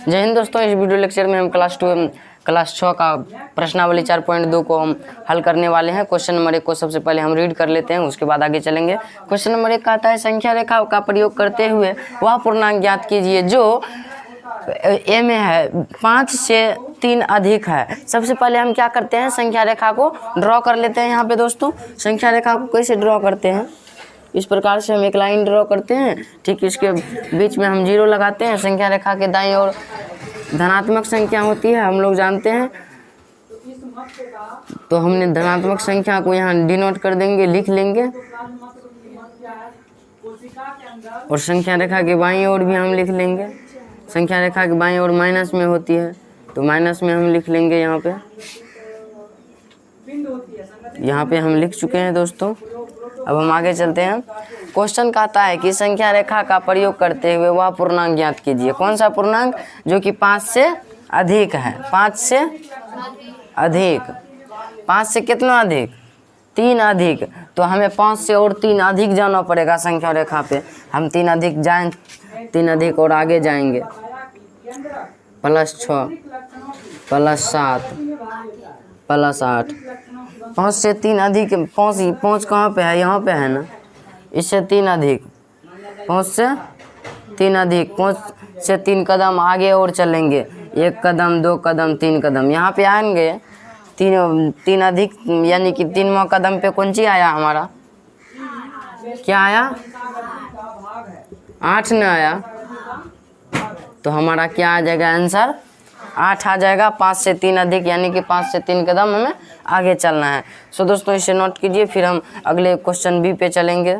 जय हिंद दोस्तों, इस वीडियो लेक्चर में हम क्लास 6 का प्रश्नावली 4.2 को हम हल करने वाले हैं। क्वेश्चन नंबर 1 को सबसे पहले हम रीड कर लेते हैं, उसके बाद आगे चलेंगे। क्वेश्चन नंबर 1 कहता है संख्या रेखा का प्रयोग करते हुए वह पूर्णांक ज्ञात कीजिए जो ए में है 5 से 3 अधिक है। सबसे पहले हम क्या करते हैं, संख्या रेखा को ड्रॉ कर लेते हैं। यहाँ पे दोस्तों संख्या रेखा को कैसे ड्रॉ करते हैं, इस प्रकार से हम एक लाइन ड्रॉ करते हैं। ठीक, इसके बीच में हम 0 लगाते हैं। संख्या रेखा के दाईं ओर धनात्मक संख्या होती है, हम लोग जानते हैं, तो हमने धनात्मक संख्या को यहाँ डिनोट कर देंगे, लिख लेंगे। और संख्या रेखा के बाईं ओर भी हम लिख लेंगे। संख्या रेखा के बाईं ओर माइनस में होती है, तो माइनस में हम लिख लेंगे। यहाँ पे हम लिख चुके हैं दोस्तों। अब हम आगे चलते हैं। क्वेश्चन कहता है कि संख्या रेखा का प्रयोग करते हुए वह पूर्णांक ज्ञात कीजिए। कौन सा पूर्णांक, जो कि 5 से अधिक है। 5 से अधिक, 5 से कितना अधिक, 3 अधिक। तो हमें 5 से और 3 अधिक जाना पड़ेगा संख्या रेखा पे। हम 3 अधिक जाएं, 3 अधिक और आगे जाएंगे। +6 +7 +8। 5 से 3 अधिक, 5 कहाँ पे है, यहाँ पे है ना। इससे 3 अधिक, 5 से 3 अधिक, 5 से 3 कदम आगे और चलेंगे। 1 कदम, 2 कदम, 3 कदम, यहाँ पे आएंगे। 3 अधिक यानी कि 3वां कदम पे कौन सी आया हमारा, क्या आया, 8 न आया। तो हमारा क्या आ जाएगा आंसर, 8 आ जाएगा। 5 से 3 अधिक यानी कि 5 से 3 कदम हमें आगे चलना है। सो दोस्तों इसे नोट कीजिए, फिर हम अगले क्वेश्चन बी पे चलेंगे।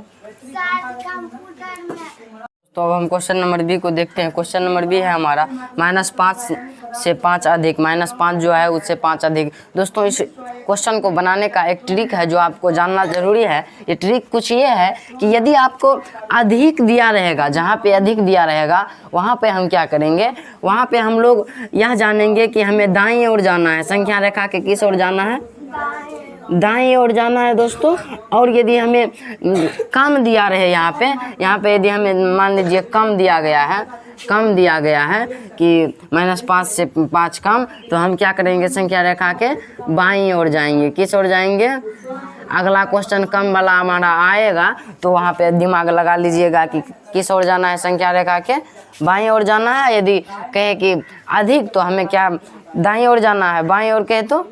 तो अब हम क्वेश्चन नंबर बी को देखते हैं। क्वेश्चन नंबर बी है हमारा -5 से 5 अधिक। -5 जो है उससे 5 अधिक। दोस्तों इस क्वेश्चन को बनाने का एक ट्रिक है जो आपको जानना जरूरी है। ये ट्रिक कुछ ये है कि यदि आपको अधिक दिया रहेगा, जहाँ पे अधिक दिया रहेगा वहाँ पे हम क्या करेंगे, वहाँ पे हम लोग यह जानेंगे कि हमें दाईं ओर जाना है। संख्या रेखा के किस ओर जाना है, दाईं ओर जाना है दोस्तों। और यदि हमें कम दिया रहे, यहाँ पे यदि हमें मान लीजिए कम दिया गया है कि -5 से 5 कम, तो हम क्या करेंगे, संख्या रेखा के बाईं ओर जाएंगे। किस ओर जाएंगे, अगला क्वेश्चन कम वाला हमारा आएगा तो वहाँ पे दिमाग लगा लीजिएगा कि किस ओर जाना है, संख्या रेखा के बाईं ओर जाना है। यदि कहे कि अधिक तो हमें क्या दाईं ओर जाना है, बाईं ओर कहे तो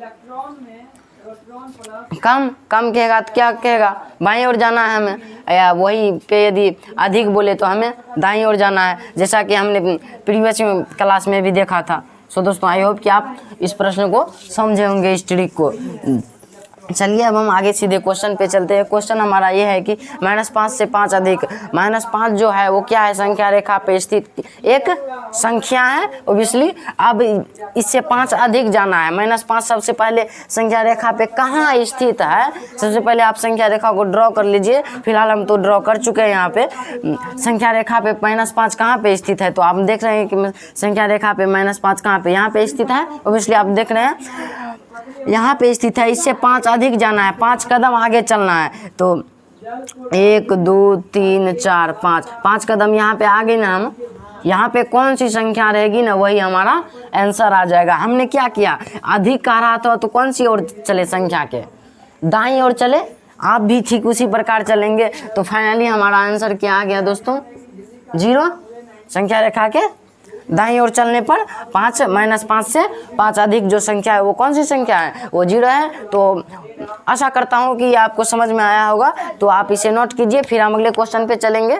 कम कहेगा तो क्या कहेगा, बाईं ओर जाना है हमें। या वही पे यदि अधिक बोले तो हमें दाईं ओर जाना है, जैसा कि हमने प्रीवियस क्लास में भी देखा था। सो दोस्तों आई होप कि आप इस प्रश्न को समझे होंगे, इस ट्रिक को। चलिए अब हम आगे सीधे क्वेश्चन पे चलते हैं। क्वेश्चन हमारा ये है कि -5 से 5 अधिक। -5 जो है वो क्या है, संख्या रेखा पे स्थित एक संख्या है ओब्वियसली। अब इससे 5 अधिक जाना है। -5 सबसे पहले संख्या रेखा पे कहाँ स्थित है, सबसे पहले आप संख्या रेखा को ड्रॉ कर लीजिए। फिलहाल हम तो ड्रॉ कर चुके हैं। यहाँ पे संख्या रेखा पे -5 कहाँ पे स्थित है, तो आप देख रहे हैं कि संख्या रेखा पे -5 कहाँ पे, यहाँ पे स्थित है ओब्वियसली। आप देख रहे हैं यहाँ पे स्थित है। इससे 5 अधिक जाना है, 5 कदम आगे चलना है। तो 1 2 3 4 5 कदम यहाँ पे आगे ना, हम यहाँ पे कौन सी संख्या रहेगी ना, वही हमारा आंसर आ जाएगा। हमने क्या किया, अधिक कह रहा था तो कौन सी ओर चले, संख्या के दाईं ओर चले। आप भी ठीक उसी प्रकार चलेंगे। तो फाइनली हमारा आंसर क्या आ गया दोस्तों, 0। संख्या रेखा के दाईं ओर चलने पर 5 -5 से 5 अधिक जो संख्या है वो कौन सी संख्या है, वो 0 है। तो आशा करता हूँ कि आपको समझ में आया होगा। तो आप इसे नोट कीजिए, फिर हम अगले क्वेश्चन पे चलेंगे।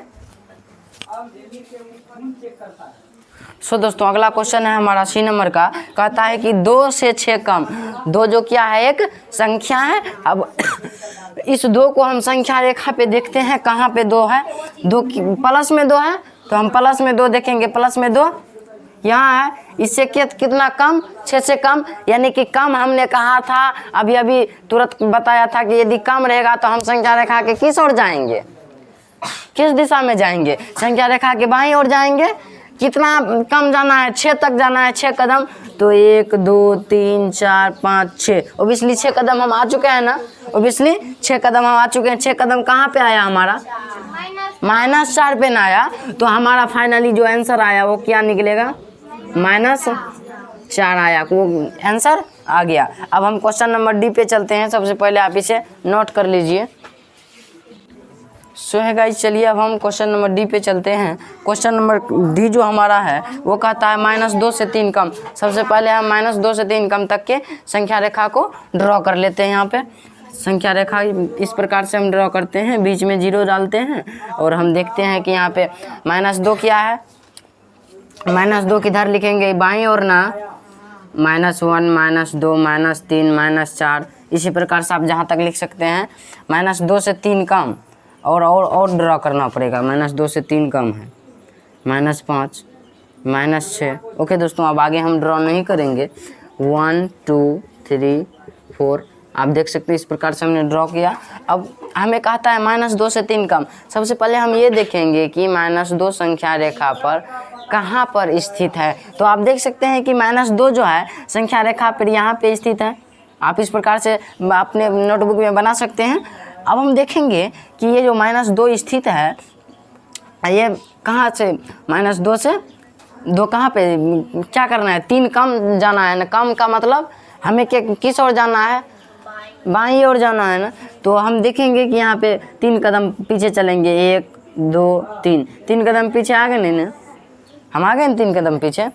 सो दोस्तों अगला क्वेश्चन है हमारा सी नंबर का। कहता है कि 2 से 6 कम। 2 जो क्या है, एक संख्या है। अब इस 2 को हम संख्या रेखा पे देखते हैं, कहाँ पे 2 है, 2 प्लस में 2 है, तो हम प्लस में 2 देखेंगे। प्लस में 2 यहाँ है। इससे कितना कम, 6 से कम, यानी कि कम हमने कहा था अभी तुरंत बताया था कि यदि कम रहेगा तो हम संख्या रेखा के किस ओर जाएंगे, किस दिशा में जाएंगे, संख्या रेखा के बाईं ओर जाएंगे। कितना कम जाना है, 6 तक जाना है, 6 कदम। तो 1 2 3 4 5 6, ओब्वियसली 6 कदम हम आ चुके हैं ना, ओब्वियसली 6 कदम हम आ चुके हैं। 6 कदम कहाँ पे आया हमारा, -4 पे ना आया। तो हमारा फाइनली जो आंसर आया वो क्या निकलेगा, -4 आया, वो आंसर आ गया। अब हम क्वेश्चन नंबर डी पे चलते हैं। सबसे पहले आप इसे नोट कर लीजिए। सो है गाइस, चलिए अब हम क्वेश्चन नंबर डी पे चलते हैं। क्वेश्चन नंबर डी जो हमारा है वो कहता है -2 से 3 कम। सबसे पहले हम -2 से 3 कम तक के संख्या रेखा को ड्रॉ कर लेते हैं। यहाँ पे संख्या रेखा इस प्रकार से हम ड्रॉ करते हैं, बीच में 0 डालते हैं और हम देखते हैं कि यहाँ पे -2 क्या है। -2 किधर लिखेंगे, बाईं ओर ना, -1 -2 -3 -4, इसी प्रकार से आप जहाँ तक लिख सकते हैं। -2 से 3 कम और ड्रॉ करना पड़ेगा। -2 से 3 कम है -5 -6। ओके दोस्तों, अब आगे हम ड्रॉ नहीं करेंगे। 1 2 3 4 आप देख सकते हैं, इस प्रकार से हमने ड्रॉ किया। अब हमें कहता है -2 से 3 कम। सबसे पहले हम ये देखेंगे कि -2 संख्या रेखा पर कहाँ पर स्थित है। तो आप देख सकते हैं कि -2 जो है संख्या रेखा पर यहाँ पे स्थित है। आप इस प्रकार से अपने नोटबुक में बना सकते हैं। अब हम देखेंगे कि ये जो -2 स्थित है, ये कहाँ से -2 से 2 कहाँ पे क्या करना है, 3 कम जाना है ना। कम का मतलब हमें किस ओर जाना है, बाईं ओर जाना है ना। तो हम देखेंगे कि यहाँ पे 3 कदम पीछे चलेंगे। 1 2 3 कदम पीछे आ गए नहीं ना, हम आ गए ना 3 कदम पीछे।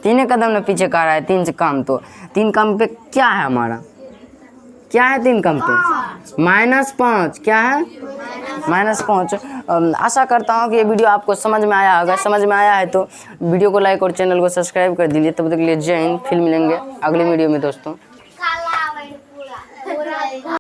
3 कदम ने पीछे कह रहा है 3 से कम। तो 3 कम पे क्या है हमारा, क्या है 3 कम पे, -5। क्या है, -5। आशा करता हूँ कि ये वीडियो आपको समझ में आया होगा। समझ में आया है तो वीडियो को लाइक और चैनल को सब्सक्राइब कर दीजिए। तब तक के लिए जय हिंद। फिर मिलेंगे अगले वीडियो में दोस्तों।